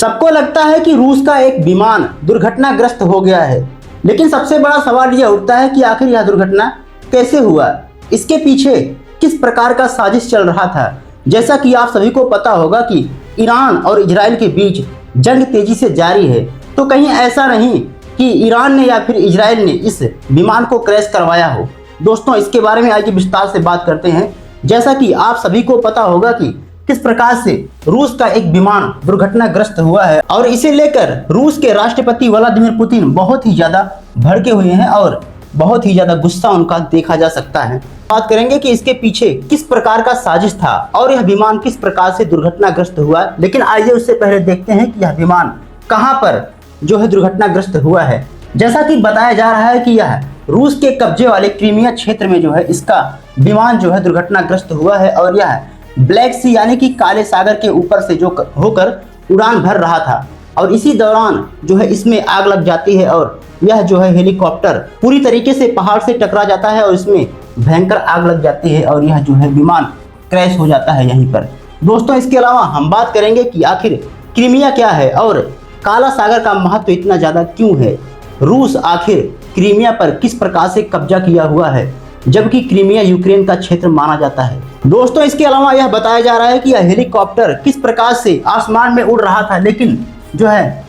सबको लगता है कि रूस का एक विमान दुर्घटनाग्रस्त हो गया है, लेकिन सबसे बड़ा सवाल यह उठता है कि आखिर यह दुर्घटना कैसे हुआ, इसके पीछे किस प्रकार का साजिश चल रहा था। जैसा कि आप सभी को पता होगा कि ईरान और इजराइल के बीच जंग तेजी से जारी है, तो कहीं ऐसा नहीं कि ईरान ने या फिर इजराइल ने इस विमान को क्रैश करवाया हो। दोस्तों, इसके बारे में आज विस्तार से बात करते हैं। जैसा कि आप सभी को पता होगा कि किस प्रकार से रूस का एक विमान दुर्घटनाग्रस्त हुआ है और इसे लेकर रूस के राष्ट्रपति व्लादिमीर पुतिन बहुत ही ज्यादा भड़के हुए हैं और बहुत ही ज्यादा गुस्सा उनका देखा जा सकता है। बात करेंगे कि इसके पीछे किस प्रकार का साजिश था और यह विमान किस प्रकार से दुर्घटनाग्रस्त हुआ। लेकिन आइए उससे पहले देखते हैं कि यह विमान कहां पर जो है दुर्घटनाग्रस्त हुआ है। जैसा कि बताया जा रहा है कि यह रूस के कब्जे वाले क्रीमिया क्षेत्र में जो है इसका विमान जो है दुर्घटनाग्रस्त हुआ है और यह ब्लैक सी यानी कि काले सागर के ऊपर से जो होकर उड़ान भर रहा था और इसी दौरान जो है इसमें आग लग जाती है और यह जो है हेलीकॉप्टर पूरी तरीके से पहाड़ से टकरा जाता है और इसमें भयंकर आग लग जाती है और यह जो है विमान क्रैश हो जाता है यहीं पर। दोस्तों, इसके अलावा हम बात करेंगे कि आखिर क्रीमिया क्या है और काला सागर का महत्व इतना ज़्यादा क्यों है। रूस आखिर क्रीमिया पर किस प्रकार से कब्जा किया हुआ है, जबकि क्रीमिया यूक्रेन का क्षेत्र माना जाता है। दोस्तों, इसके अलावा यह बताया जा रहा है कि यह हेलीकॉप्टर किस प्रकार से आसमान में उड़ रहा था, लेकिन जो है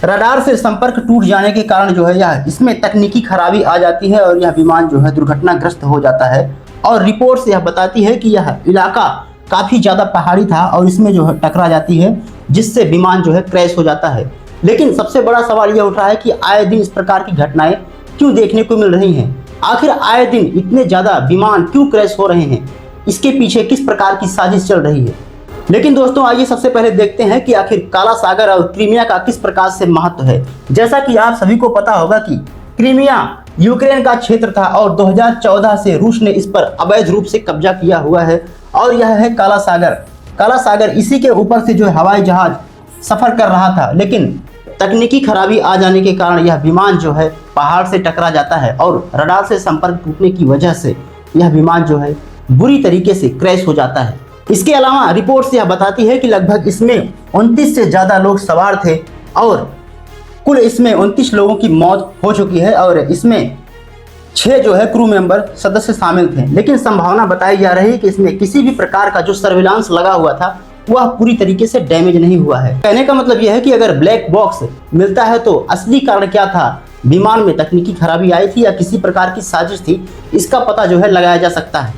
रडार से संपर्क टूट जाने के कारण जो है यह इसमें तकनीकी खराबी आ जाती है और यह विमान जो है दुर्घटनाग्रस्त हो जाता है। और रिपोर्ट से यह बताती है कि यह इलाका काफ़ी ज़्यादा पहाड़ी था और इसमें जो है टकरा जाती है, जिससे विमान जो है क्रैश हो जाता है। लेकिन सबसे बड़ा सवाल यह उठ रहा है कि आए दिन इस प्रकार की घटनाएं क्यों देखने को मिल रही हैं। आखिर आए दिन इतने ज़्यादा विमान क्यों क्रैश हो रहे हैं, इसके पीछे किस प्रकार की साजिश चल रही है। लेकिन दोस्तों, आइए सबसे पहले देखते हैं कि आखिर काला सागर और क्रीमिया का किस प्रकार से महत्व है। जैसा कि आप सभी को पता होगा कि क्रीमिया यूक्रेन का क्षेत्र था और 2014 से रूस ने इस पर अवैध रूप से कब्जा किया हुआ है और यह है काला सागर। काला सागर इसी के ऊपर से जो है हवाई जहाज सफर कर रहा था, लेकिन तकनीकी खराबी आ जाने के कारण यह विमान जो है पहाड़ से टकरा जाता है और रडार से संपर्क टूटने की वजह से यह विमान जो है बुरी तरीके से क्रैश हो जाता है। इसके अलावा रिपोर्ट यह बताती है कि लगभग इसमें 29 से ज़्यादा लोग सवार थे और कुल इसमें 29 लोगों की मौत हो चुकी है और इसमें 6 जो है क्रू मेंबर सदस्य शामिल थे। लेकिन संभावना बताई जा रही है कि इसमें किसी भी प्रकार का जो सर्विलांस लगा हुआ था वह पूरी तरीके से डैमेज नहीं हुआ है। कहने का मतलब यह है कि अगर ब्लैक बॉक्स मिलता है तो असली कारण क्या था, विमान में तकनीकी खराबी आई थी या किसी प्रकार की साजिश थी, इसका पता जो है लगाया जा सकता है।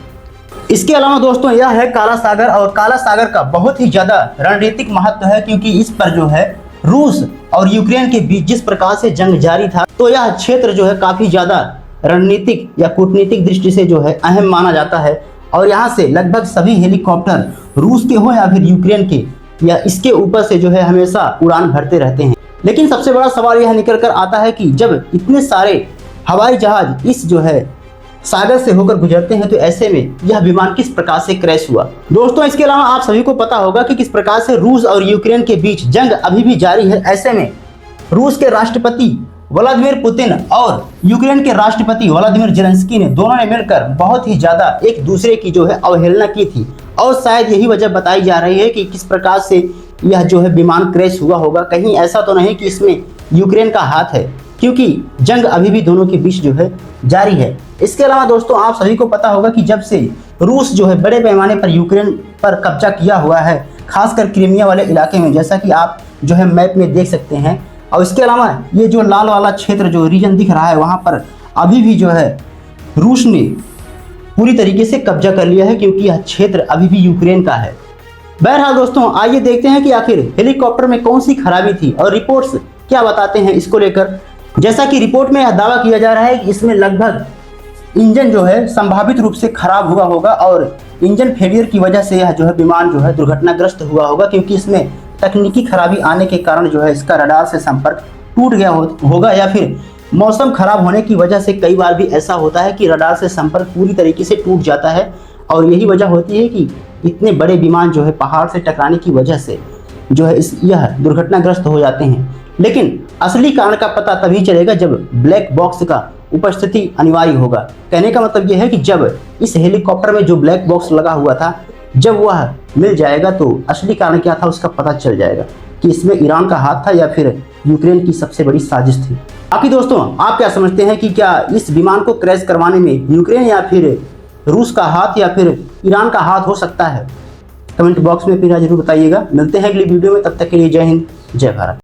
इसके अलावा दोस्तों, यह है काला सागर और काला सागर का बहुत ही ज़्यादा रणनीतिक महत्व है, क्योंकि इस पर जो है रूस और यूक्रेन के बीच जिस प्रकार से जंग जारी था, तो यह क्षेत्र जो है काफ़ी ज़्यादा रणनीतिक या कूटनीतिक दृष्टि से जो है अहम माना जाता है और यहाँ से लगभग सभी हेलीकॉप्टर रूस के हो या फिर यूक्रेन के या इसके ऊपर से जो है हमेशा उड़ान भरते रहते हैं। लेकिन सबसे बड़ा सवाल यह निकल कर आता है कि जब इतने सारे हवाई जहाज इस जो है सागर से होकर गुजरते हैं तो ऐसे में यह विमान किस प्रकार से क्रैश हुआ। दोस्तों, इसके अलावा आप सभी को पता होगा कि किस प्रकार से रूस और यूक्रेन के बीच जंग अभी भी जारी है। ऐसे में रूस के राष्ट्रपति व्लादिमीर पुतिन और यूक्रेन के राष्ट्रपति व्लादिमीर ज़ेलेंस्की ने दोनों ने मिलकर बहुत ही ज़्यादा एक दूसरे की जो है अवहेलना की थी और शायद यही वजह बताई जा रही है कि किस प्रकार से यह जो है विमान क्रैश हुआ होगा। कहीं ऐसा तो नहीं कि इसमें यूक्रेन का हाथ है, क्योंकि जंग अभी भी दोनों के बीच जो है जारी है। इसके अलावा दोस्तों, आप सभी को पता होगा कि जब से रूस जो है बड़े पैमाने पर यूक्रेन पर कब्जा किया हुआ है, खासकर क्रीमिया वाले इलाके में, जैसा कि आप जो है मैप में देख सकते हैं। और इसके अलावा ये जो लाल वाला क्षेत्र जो रीजन दिख रहा है, वहाँ पर अभी भी जो है रूस ने पूरी तरीके से कब्जा कर लिया है, क्योंकि यह क्षेत्र अभी भी यूक्रेन का है। बहरहाल दोस्तों, आइए देखते हैं कि आखिर हेलीकॉप्टर में कौन सी खराबी थी और रिपोर्ट्स क्या बताते हैं इसको लेकर। जैसा कि रिपोर्ट में यह दावा किया जा रहा है कि इसमें लगभग इंजन जो है संभावित रूप से खराब हुआ होगा और इंजन फेलियर की वजह से यह जो है विमान जो है दुर्घटनाग्रस्त हुआ होगा, क्योंकि इसमें तकनीकी खराबी आने के कारण जो है इसका रडार से संपर्क टूट गया होगा या फिर मौसम खराब होने की वजह से कई बार भी ऐसा होता है कि रडार से संपर्क पूरी तरीके से टूट जाता है और यही वजह होती है कि इतने बड़े विमान जो है पहाड़ से टकराने की वजह से जो है यह दुर्घटनाग्रस्त हो जाते हैं। लेकिन असली कारण का पता तभी चलेगा जब ब्लैक बॉक्स का उपस्थिति अनिवार्य होगा। कहने का मतलब यह है कि जब इस हेलीकॉप्टर में जो ब्लैक बॉक्स लगा हुआ था, जब वह मिल जाएगा तो असली कारण क्या था उसका पता चल जाएगा। कि इसमें ईरान का हाथ था या फिर यूक्रेन की सबसे बड़ी साजिश थी। बाकी दोस्तों, आप क्या समझते हैं कि क्या इस विमान को क्रैश करवाने में यूक्रेन या फिर रूस का हाथ या फिर ईरान का हाथ हो सकता है? कमेंट बॉक्स में फिर जरूर बताइएगा। मिलते हैं अगली वीडियो में, तब तक के लिए जय हिंद, जय भारत।